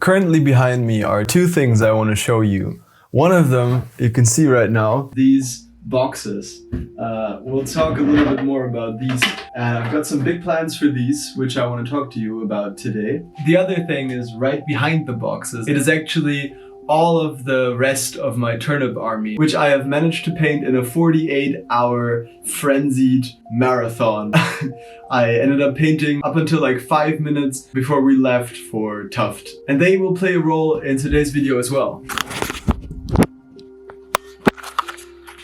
Currently behind me are two things I want to show you. One of them you can see right now, these boxes. We'll talk a little bit more about these. And I've got some big plans for these, which I want to talk to you about today. The other thing is right behind the boxes. It is actually all of the rest of my turnip army, which I have managed to paint in a 48-hour frenzied marathon. I ended up painting up until like 5 minutes before we left for Tuft. And they will play a role in today's video as well.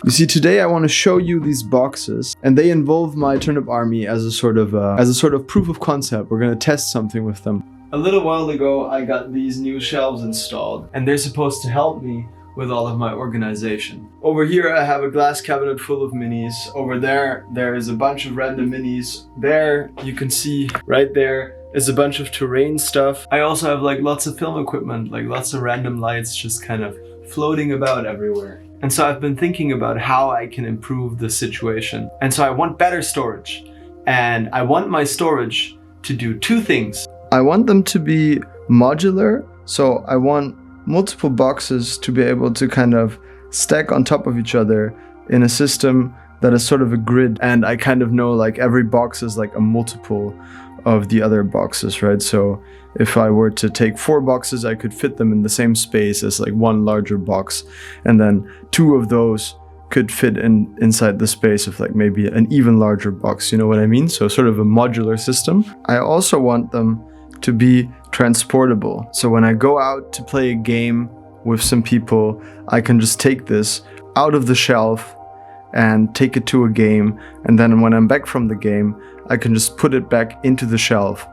You see, today I want to show you these boxes, and they involve my turnip army as a sort of proof of concept. We're going to test something with them. A little while ago, I got these new shelves installed, and they're supposed to help me with all of my organization. Over here, I have a glass cabinet full of minis. Over there is a bunch of random minis. There, you can see right there is a bunch of terrain stuff. I also have like lots of film equipment, like lots of random lights just kind of floating about everywhere. And so I've been thinking about how I can improve the situation. And so I want better storage. And I want my storage to do two things. I want them to be modular. So I want multiple boxes to be able to kind of stack on top of each other in a system that is sort of a grid. And I kind of know like every box is like a multiple of the other boxes, right? So if I were to take 4 boxes, I could fit them in the same space as like one larger box. And then 2 of those could fit inside the space of like maybe an even larger box, you know what I mean? So sort of a modular system. I also want them to be transportable. So when I go out to play a game with some people, I can just take this out of the shelf and take it to a game. And then when I'm back from the game, I can just put it back into the shelf.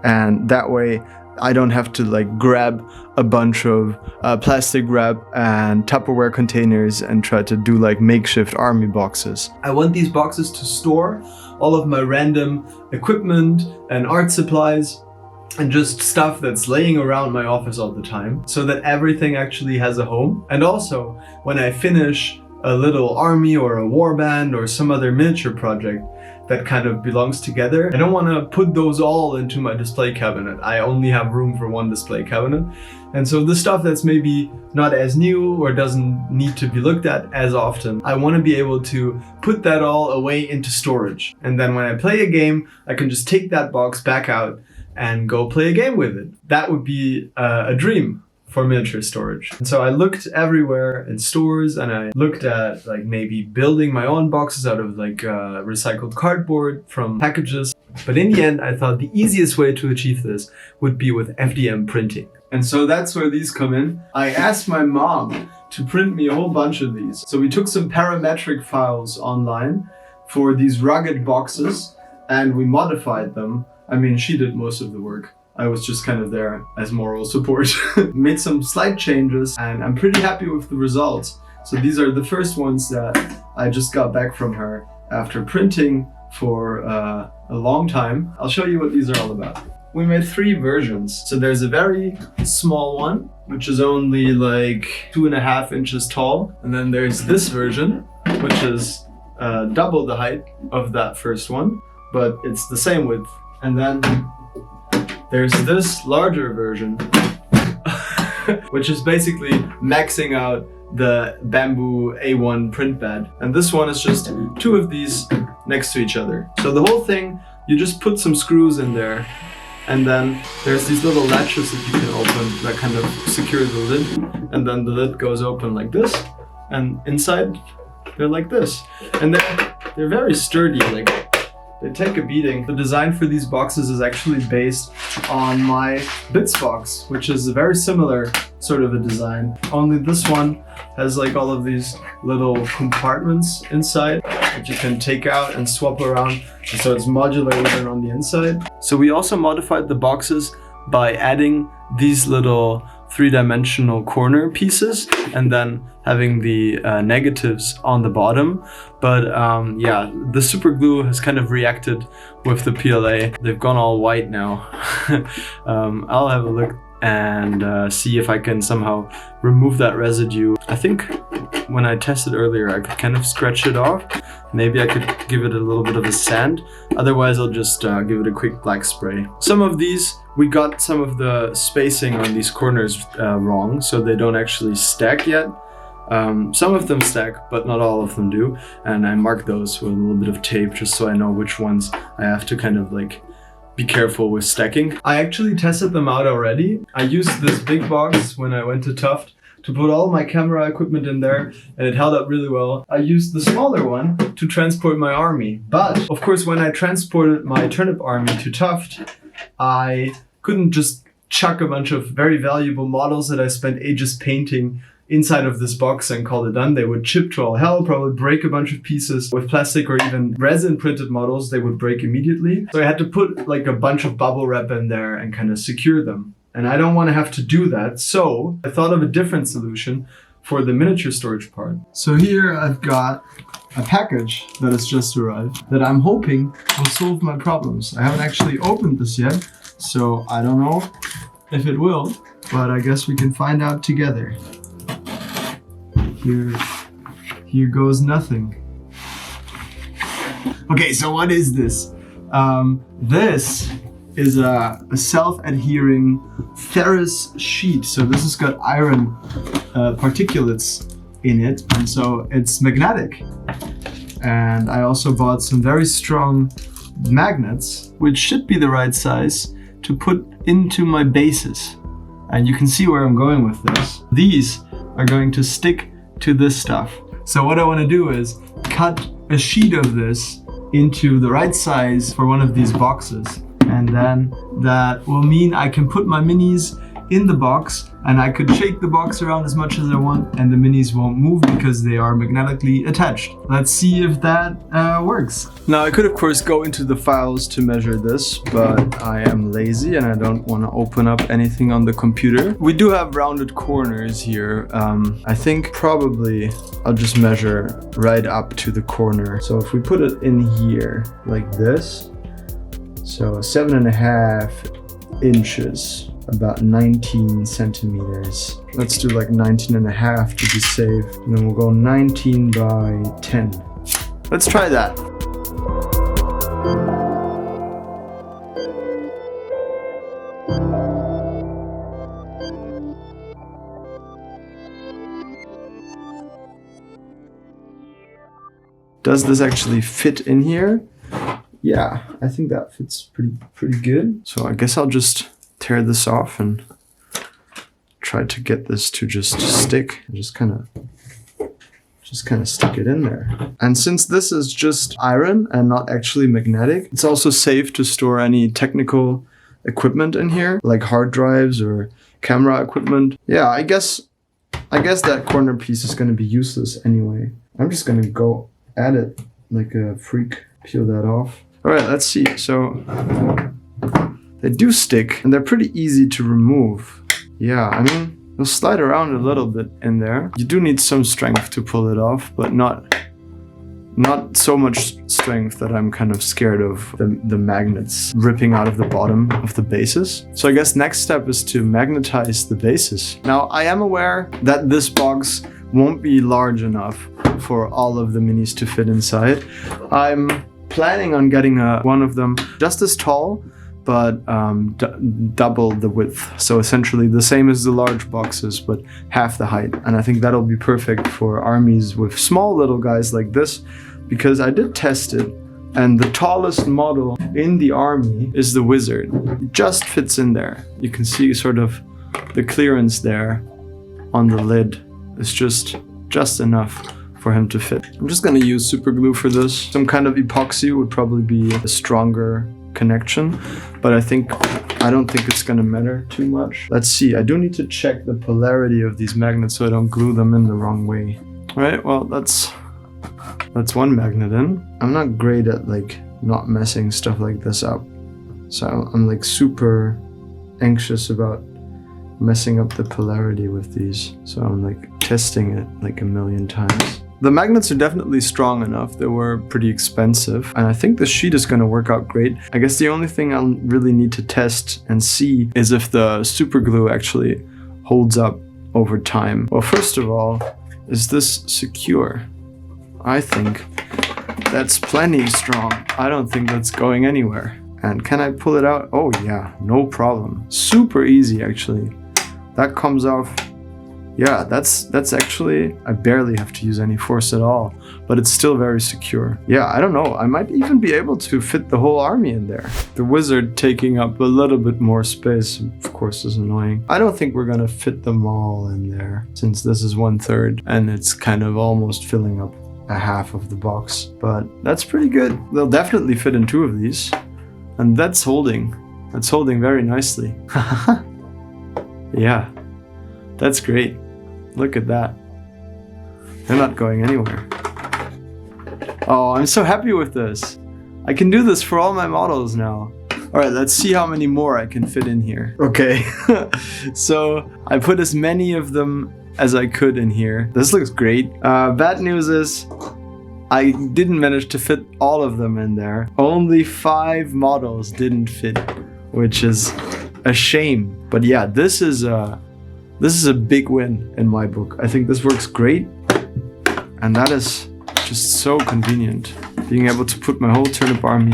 And that way I don't have to like grab a bunch of plastic wrap and Tupperware containers and try to do like makeshift army boxes. I want these boxes to store all of my random equipment and art supplies and just stuff that's laying around my office all the time, so that everything actually has a home. And also, when I finish a little army or a warband or some other miniature project that kind of belongs together, I don't want to put those all into my display cabinet. I only have room for one display cabinet. And so the stuff that's maybe not as new or doesn't need to be looked at as often, I want to be able to put that all away into storage. And then when I play a game, I can just take that box back out and go play a game with it. That would be a dream for miniature storage. And so I looked everywhere in stores, and I looked at like maybe building my own boxes out of like recycled cardboard from packages. But in the end, I thought the easiest way to achieve this would be with FDM printing. And so that's where these come in. I asked my mom to print me a whole bunch of these. So we took some parametric files online for these rugged boxes, and we modified them. I mean, she did most of the work. I was just kind of there as moral support. Made some slight changes, and I'm pretty happy with the results. So these are the first ones that I just got back from her after printing for a long time. I'll show you what these are all about. We made 3 versions. So there's a very small one, which is only like 2.5 inches tall. And then there's this version, which is double the height of that first one, but it's the same width. And then there's this larger version, which is basically maxing out the bamboo A1 print bed. And this one is just 2 of these next to each other. So the whole thing, you just put some screws in there, and then there's these little latches that you can open that kind of secure the lid. And then the lid goes open like this, and inside they're like this. And they're very sturdy, like they take a beating. The design for these boxes is actually based on my Bits box, which is a very similar sort of a design. Only this one has like all of these little compartments inside that you can take out and swap around. And so it's modular even on the inside. So we also modified the boxes by adding these little 3-dimensional corner pieces and then having the negatives on the bottom. But yeah, the super glue has kind of reacted with the PLA. They've gone all white now. I'll have a look and see if I can somehow remove that residue. I think when I tested earlier, I could kind of scratch it off, Maybe I could give it a little bit of a sand. Otherwise, I'll just give it a quick black spray. Some of these, we got some of the spacing on these corners wrong, so they don't actually stack yet. Some of them stack, but not all of them do. And I mark those with a little bit of tape just so I know which ones I have to kind of like be careful with stacking. I actually tested them out already. I used this big box when I went to Tuft to put all my camera equipment in there, and it held up really well. I used the smaller one to transport my army. But of course, when I transported my turnip army to Tuft, I couldn't just chuck a bunch of very valuable models that I spent ages painting inside of this box and call it done. They would chip to all hell, probably break a bunch of pieces. With plastic or even resin printed models, they would break immediately. So I had to put like a bunch of bubble wrap in there and kind of secure them. And I don't want to have to do that. So I thought of a different solution for the miniature storage part. So here I've got a package that has just arrived that I'm hoping will solve my problems. I haven't actually opened this yet, so I don't know if it will, but I guess we can find out together. Here goes nothing. Okay, so what is this? This is a self-adhering ferrous sheet. So this has got iron particulates in it, and so it's magnetic. And I also bought some very strong magnets, which should be the right size to put into my bases. And you can see where I'm going with this. These are going to stick to this stuff. So what I want to do is cut a sheet of this into the right size for one of these boxes, and then that will mean I can put my minis in the box, and I could shake the box around as much as I want, and the minis won't move because they are magnetically attached. Let's see if that works. Now I could of course go into the files to measure this, but I am lazy and I don't want to open up anything on the computer. We do have rounded corners here. I think probably I'll just measure right up to the corner. So if we put it in here like this, so 7.5 inches. About 19 centimeters. Let's do like 19.5 to be safe. And then we'll go 19 by 10. Let's try that. Does this actually fit in here? Yeah, I think that fits pretty good. So I guess I'll just tear this off and try to get this to just stick and just kind of stick it in there. And since this is just iron and not actually magnetic, it's also safe to store any technical equipment in here, like hard drives or camera equipment. Yeah, I guess that corner piece is going to be useless anyway. I'm just going to go at it like a freak. Peel that off. All right, let's see. So they do stick, and they're pretty easy to remove. Yeah, I mean, they'll slide around a little bit in there. You do need some strength to pull it off, but not so much strength that I'm kind of scared of the magnets ripping out of the bottom of the bases. So I guess next step is to magnetize the bases. Now, I am aware that this box won't be large enough for all of the minis to fit inside. I'm planning on getting one of them just as tall, but double the width. So essentially the same as the large boxes, but half the height. And I think that'll be perfect for armies with small little guys like this, because I did test it, and the tallest model in the army is the wizard. It just fits in there. You can see sort of the clearance there on the lid. It's just enough for him to fit. I'm just gonna use super glue for this. Some kind of epoxy would probably be a stronger connection, but I don't think it's gonna matter too much. Let's see, I do need to check the polarity of these magnets so I don't glue them in the wrong way. All right, well, that's one magnet in. I'm not great at like not messing stuff like this up, so I'm like super anxious about messing up the polarity with these, so I'm like testing it like a million times. The magnets are definitely strong enough. They were pretty expensive, and I think the sheet is going to work out great. I guess the only thing I'll really need to test and see is if the super glue actually holds up over time. Well, first of all, is this secure? I think That's plenty strong. I don't think that's going anywhere. And can I pull it out? Oh yeah, no problem. Super easy actually. That comes off. Yeah, that's actually, I barely have to use any force at all, but it's still very secure. Yeah, I don't know, I might even be able to fit the whole army in there. The wizard taking up a little bit more space, of course, is annoying. I don't think we're gonna fit them all in there, since this is 1/3 and it's kind of almost filling up a half of the box, but that's pretty good. They'll definitely fit in 2 of these, and that's holding very nicely. Yeah, that's great. Look at that. They're not going anywhere. Oh, I'm so happy with this. I can do this for all my models now. All right, let's see how many more I can fit in here. Okay, so I put as many of them as I could in here. This looks great. Bad news is I didn't manage to fit all of them in there. Only 5 models didn't fit, which is a shame. But yeah, this is a big win in my book. I think this works great, and that is just so convenient. Being able to put my whole turnip army.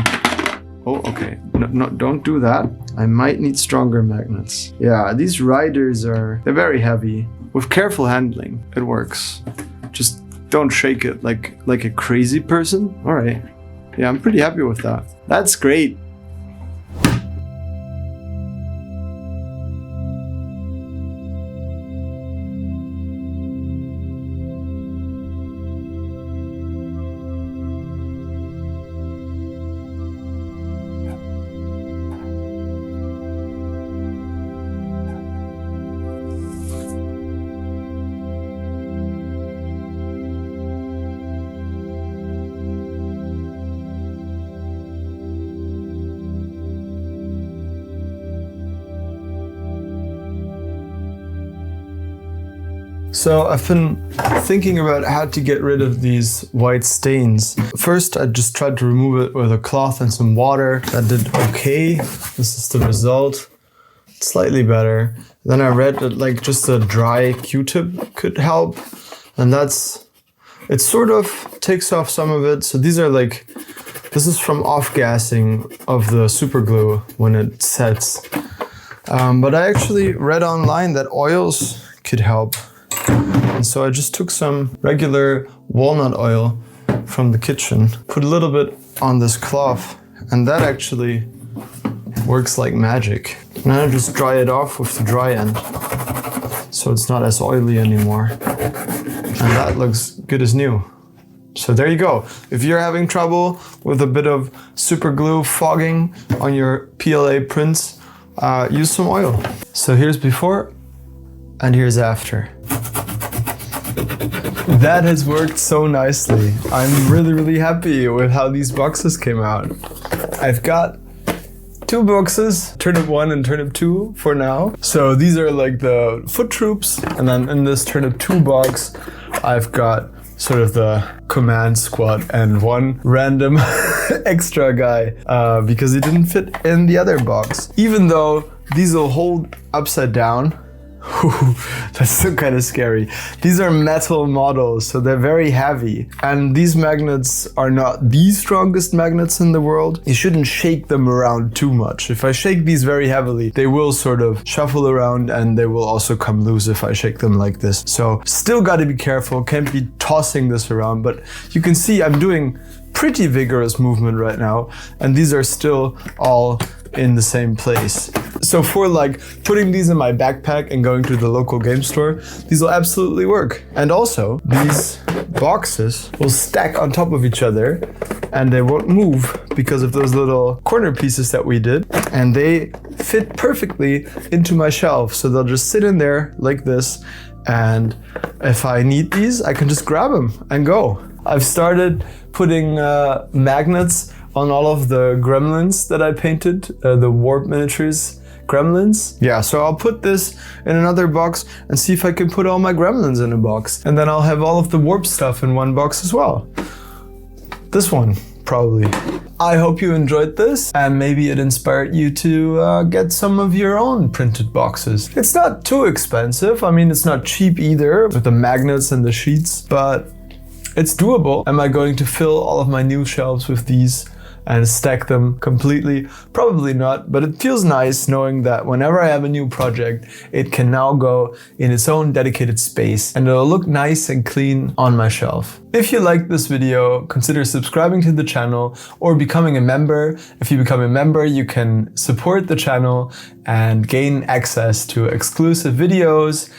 Oh, okay. No, don't do that. I might need stronger magnets. Yeah, these riders they're very heavy. With careful handling, it works. Just don't shake it like a crazy person. All right. Yeah, I'm pretty happy with that. That's great. So I've been thinking about how to get rid of these white stains. First, I just tried to remove it with a cloth and some water. That did okay. This is the result. Slightly better. Then I read that like just a dry Q-tip could help. And it sort of takes off some of it. So these are like, this is from off-gassing of the super glue when it sets. But I actually read online that oils could help. And so I just took some regular walnut oil from the kitchen, put a little bit on this cloth, and that actually works like magic. And then I just dry it off with the dry end, so it's not as oily anymore. And that looks good as new. So there you go. If you're having trouble with a bit of super glue fogging on your PLA prints, use some oil. So here's before and here's after. That has worked so nicely. I'm really happy with how these boxes came out. I've got 2 boxes, Turnip 1 and Turnip 2 for now. So these are like the foot troops, and then in this Turnip 2 box, I've got sort of the command squad and 1 random extra guy because he didn't fit in the other box. Even though these will hold upside down. That's still kind of scary. These are metal models, so they're very heavy. And these magnets are not the strongest magnets in the world. You shouldn't shake them around too much. If I shake these very heavily, they will sort of shuffle around, and they will also come loose if I shake them like this. So still got to be careful, can't be tossing this around, but you can see I'm doing pretty vigorous movement right now, and these are still all in the same place. So for like putting these in my backpack and going to the local game store, these will absolutely work. And also these boxes will stack on top of each other and they won't move because of those little corner pieces that we did. And they fit perfectly into my shelf. So they'll just sit in there like this. And if I need these, I can just grab them and go. I've started putting magnets on all of the gremlins that I painted, the Warp Miniatures gremlins. Yeah, so I'll put this in another box and see if I can put all my gremlins in a box. And then I'll have all of the Warp stuff in one box as well. This one, probably. I hope you enjoyed this and maybe it inspired you to get some of your own printed boxes. It's not too expensive. I mean, it's not cheap either with the magnets and the sheets, but It's doable. Am I going to fill all of my new shelves with these and stack them completely? Probably not, but it feels nice knowing that whenever I have a new project, it can now go in its own dedicated space and it'll look nice and clean on my shelf. If you liked this video, consider subscribing to the channel or becoming a member. If you become a member, you can support the channel and gain access to exclusive videos,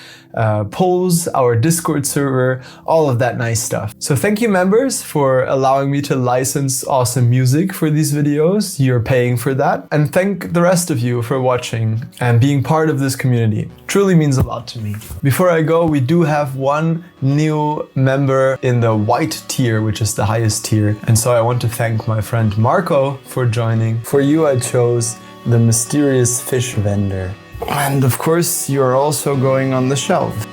polls, our Discord server, all of that nice stuff. So thank you, members, for allowing me to license awesome music for these videos. You're paying for that. And thank the rest of you for watching and being part of this community. It truly means a lot to me. Before I go, we do have one new member in the white tier, which is the highest tier. And so I want to thank my friend Marco for joining. For you, I chose the mysterious fish vendor. And of course, you're also going on the shelf.